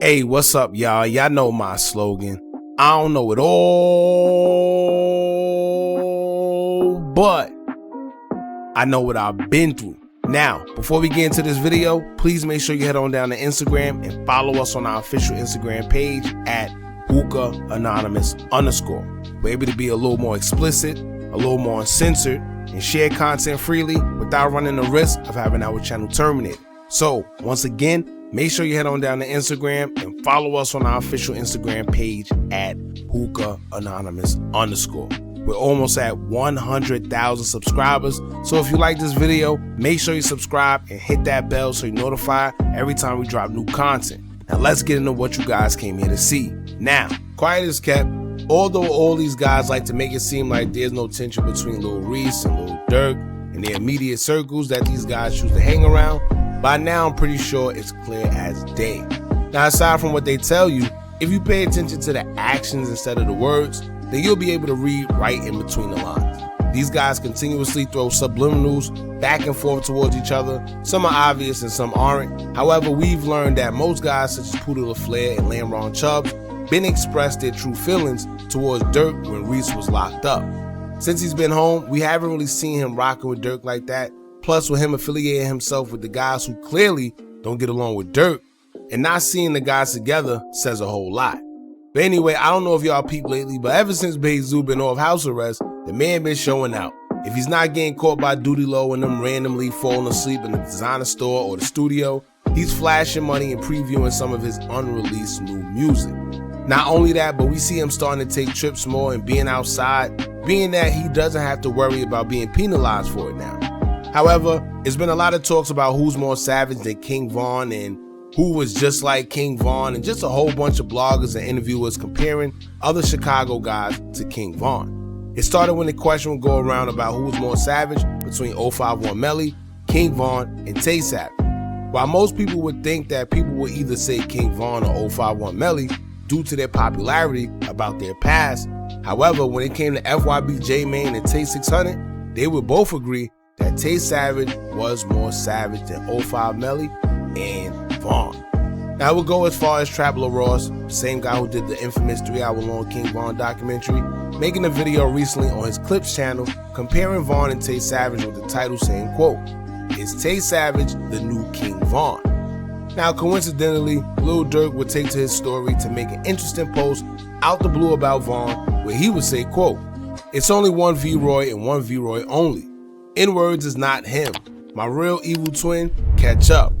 Hey, what's up, y'all? Y'all know my slogan. I don't know it all, but I know what I've been through. Now, before we get into this video, please make sure you head on down to Instagram and follow us on our official Instagram page at Hookah Anonymous _. We're able to be a little more explicit, a little more uncensored, and share content freely without running the risk of having our channel terminated. So, once again, make sure you head on down to Instagram and follow us on our official Instagram page at Hookah Anonymous _. We're almost at 100,000 subscribers, so if you like this video, make sure you subscribe and hit that bell so you're notified every time we drop new content. Now let's get into what you guys came here to see. Now, quiet is kept, although all these guys like to make it seem like there's no tension between Lil Reese and Lil Durk and the immediate circles that these guys choose to hang around. By now, I'm pretty sure it's clear as day. Now, aside from what they tell you, if you pay attention to the actions instead of the words, then you'll be able to read right in between the lines. These guys continuously throw subliminals back and forth towards each other. Some are obvious and some aren't. However, we've learned that most guys such as Poodle LaFleur and Lamron Chubbs been expressed their true feelings towards Durk when Reese was locked up. Since he's been home, we haven't really seen him rocking with Durk like that. Plus, with him affiliating himself with the guys who clearly don't get along with Durk, and not seeing the guys together says a whole lot. But anyway, I don't know if y'all peeped lately, but ever since Bayzoo been off house arrest, the man been showing out. If he's not getting caught by Duty Low and them randomly falling asleep in the designer store or the studio, he's flashing money and previewing some of his unreleased new music. Not only that, but we see him starting to take trips more and being outside, being that he doesn't have to worry about being penalized for it now. However, there's been a lot of talks about who's more savage than King Von and who was just like King Von, and just a whole bunch of bloggers and interviewers comparing other Chicago guys to King Von. It started when the question would go around about who was more savage between 051 Melly, King Von, and Tay Savage. While most people would think that people would either say King Von or 051 Melly due to their popularity about their past, however, when it came to FYB J-Mane and Tay 600, they would both agree that Tay Savage was more savage than 05 Melly and Von. Now I would go as far as Traveler Ross, same guy who did the infamous 3-hour-long King Von documentary, making a video recently on his Clips channel comparing Von and Tay Savage with the title saying, quote, "Is Tay Savage the new King Von?" Now coincidentally, Lil Durk would take to his story to make an interesting post out the blue about Von, where he would say, quote, "It's only one V-Roy and one V-Roy only. N-words is not him. My real evil twin, catch up."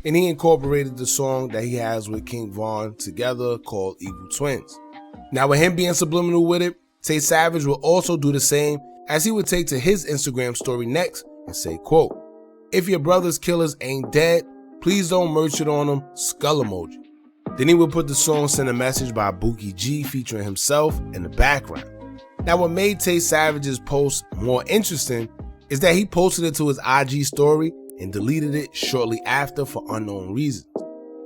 And he incorporated the song that he has with King Von together called Evil Twins. Now with him being subliminal with it, Tay Savage will also do the same, as he would take to his Instagram story next and say, quote, "If your brother's killers ain't dead, please don't merch it on them, skull emoji." Then he would put the song Send a Message by Bookie G featuring himself in the background. Now what made Tay Savage's post more interesting is that he posted it to his IG story and deleted it shortly after for unknown reasons.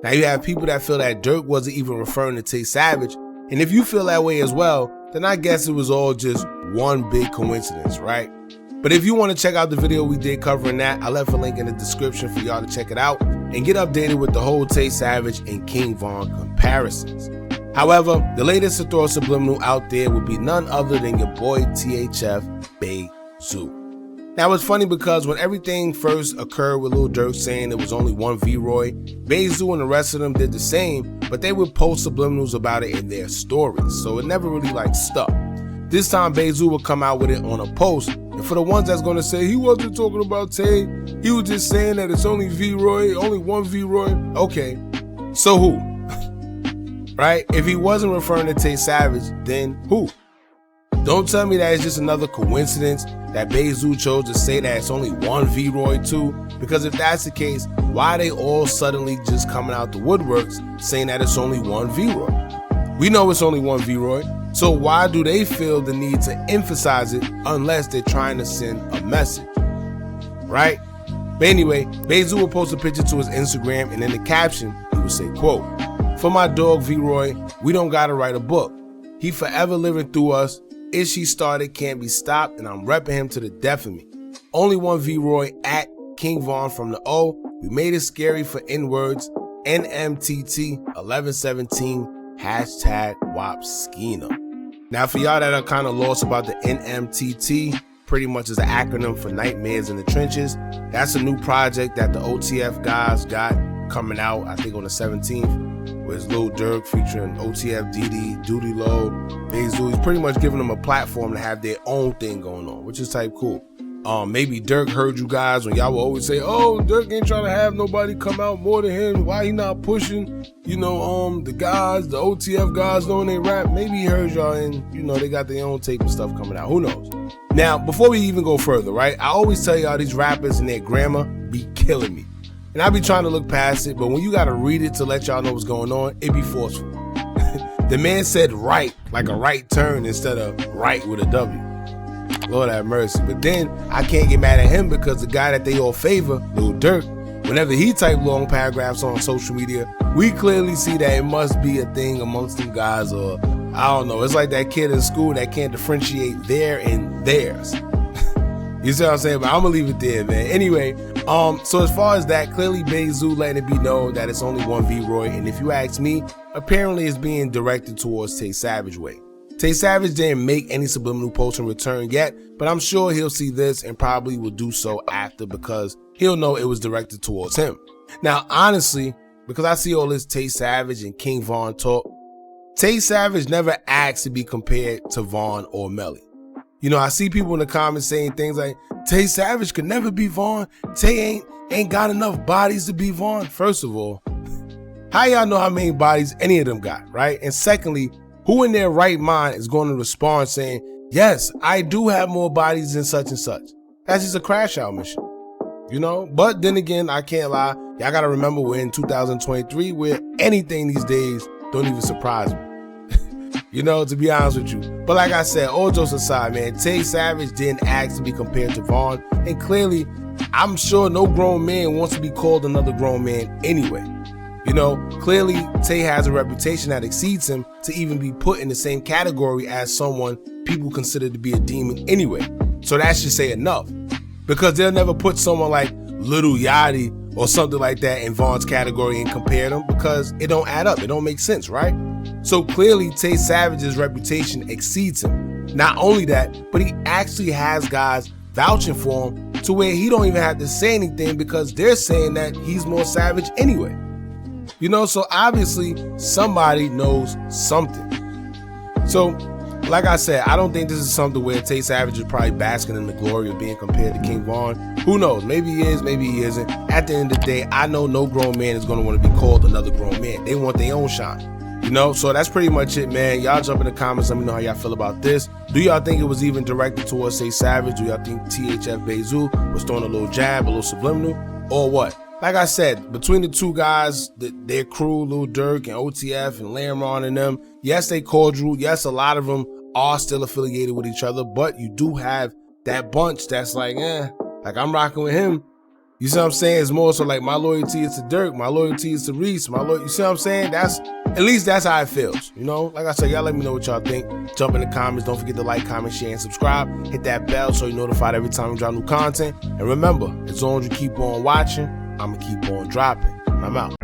Now you have people that feel that Durk wasn't even referring to Tay Savage, and if you feel that way as well, then I guess it was all just one big coincidence, right? But if you want to check out the video we did covering that, I left a link in the description for y'all to check it out and get updated with the whole Tay Savage and King Von comparisons. However, the latest to throw a subliminal out there would be none other than your boy THF Bayzoo. Now it's funny because when everything first occurred with Lil Durk saying it was only one V-Roy, Bayzoo and the rest of them did the same, but they would post subliminals about it in their stories, so it never really stuck. This time Bayzoo would come out with it on a post, and for the ones that's gonna say he wasn't talking about Tay, he was just saying that it's only V-Roy, only one V-Roy, okay, so who? Right? If he wasn't referring to Tay Savage, then who? Don't tell me that it's just another coincidence that Bayzoo chose to say that it's only one V-Roy too, because if that's the case, why are they all suddenly just coming out the woodworks saying that it's only one V-Roy? We know it's only one V-Roy, so why do they feel the need to emphasize it unless they're trying to send a message, right? But anyway, Bayzoo will post a picture to his Instagram, and in the caption, he would say, quote, "For my dog V-Roy, we don't gotta write a book. He forever living through us. Ish he started can't be stopped, and I'm repping him to the death of me. Only one V-Roy at King Von from the O. We made it scary for N-words. NMTT 1117 #WAPSKINA. Now for y'all that are kind of lost about the NMTT, pretty much is an acronym for Nightmares in the Trenches. That's a new project that the OTF guys got coming out, I think on the 17th, with Lil Durk featuring OTF DD, Duty Low, Bayzoo. He's pretty much giving them a platform to have their own thing going on, which is type cool. Maybe Durk heard you guys when y'all would always say, oh, Durk ain't trying to have nobody come out more than him. Why he not pushing, the guys, the OTF guys knowing they rap? Maybe he heard y'all and, they got their own tape and stuff coming out. Who knows? Now, before we even go further, right, I always tell y'all these rappers and their grammar be killing me. And I be trying to look past it, but when you got to read it to let y'all know what's going on, it be forceful. The man said right, like a right turn instead of right with a W. Lord have mercy. But then I can't get mad at him because the guy that they all favor, Lil Durk, whenever he type long paragraphs on social media, we clearly see that it must be a thing amongst them guys, or I don't know. It's like that kid in school that can't differentiate their and theirs. You see what I'm saying? But I'm gonna leave it there, man. Anyway, so as far as that, clearly Bayzoo letting it be known that it's only one V-Roy, and if you ask me, apparently it's being directed towards Tay Savage way. Tay Savage didn't make any subliminal posts in return yet, but I'm sure he'll see this and probably will do so after because he'll know it was directed towards him. Now, honestly, because I see all this Tay Savage and King Von talk, Tay Savage never asked to be compared to Von or Melly. I see people in the comments saying things like, Tay Savage could never be Von. Tay ain't got enough bodies to be Von. First of all, how y'all know how many bodies any of them got, right? And secondly, who in their right mind is going to respond saying, yes, I do have more bodies than such and such? That's just a crash out mission, But then again, I can't lie. Y'all got to remember we're in 2023 where anything these days don't even surprise me. To be honest with you. But like I said, all jokes aside, man, Tay Savage didn't ask to be compared to Von. And clearly, I'm sure no grown man wants to be called another grown man anyway. Clearly Tay has a reputation that exceeds him to even be put in the same category as someone people consider to be a demon anyway. So that should say enough. Because they'll never put someone like Lil Yachty or something like that in Von's category and compare them because it don't add up. It don't make sense, right? So clearly Tay Savage's reputation exceeds him. Not only that, but he actually has guys vouching for him to where he don't even have to say anything because they're saying that he's more savage anyway. So obviously somebody knows something. So like I said, I don't think this is something where Tay Savage is probably basking in the glory of being compared to King Von. Who knows? Maybe he is, maybe he isn't. At the end of the day, I know no grown man is going to want to be called another grown man. They want their own shine. So that's pretty much it, man. Y'all jump in the comments. Let me know how y'all feel about this. Do y'all think it was even directed towards Tay Savage? Do y'all think THF Bayzoo was throwing a little jab, a little subliminal, or what? Like I said, between the two guys, their crew, Lil Durk and OTF and Lamron and them, yes, they cordial. Yes, a lot of them are still affiliated with each other, but you do have that bunch that's like, like I'm rocking with him. You see what I'm saying? It's more so like my loyalty is to Durk, my loyalty is to Reese, you see what I'm saying? At least that's how it feels, Like I said, y'all let me know what y'all think. Jump in the comments. Don't forget to like, comment, share, and subscribe. Hit that bell so you're notified every time we drop new content. And remember, as long as you keep on watching, I'm going to keep on dropping. I'm out.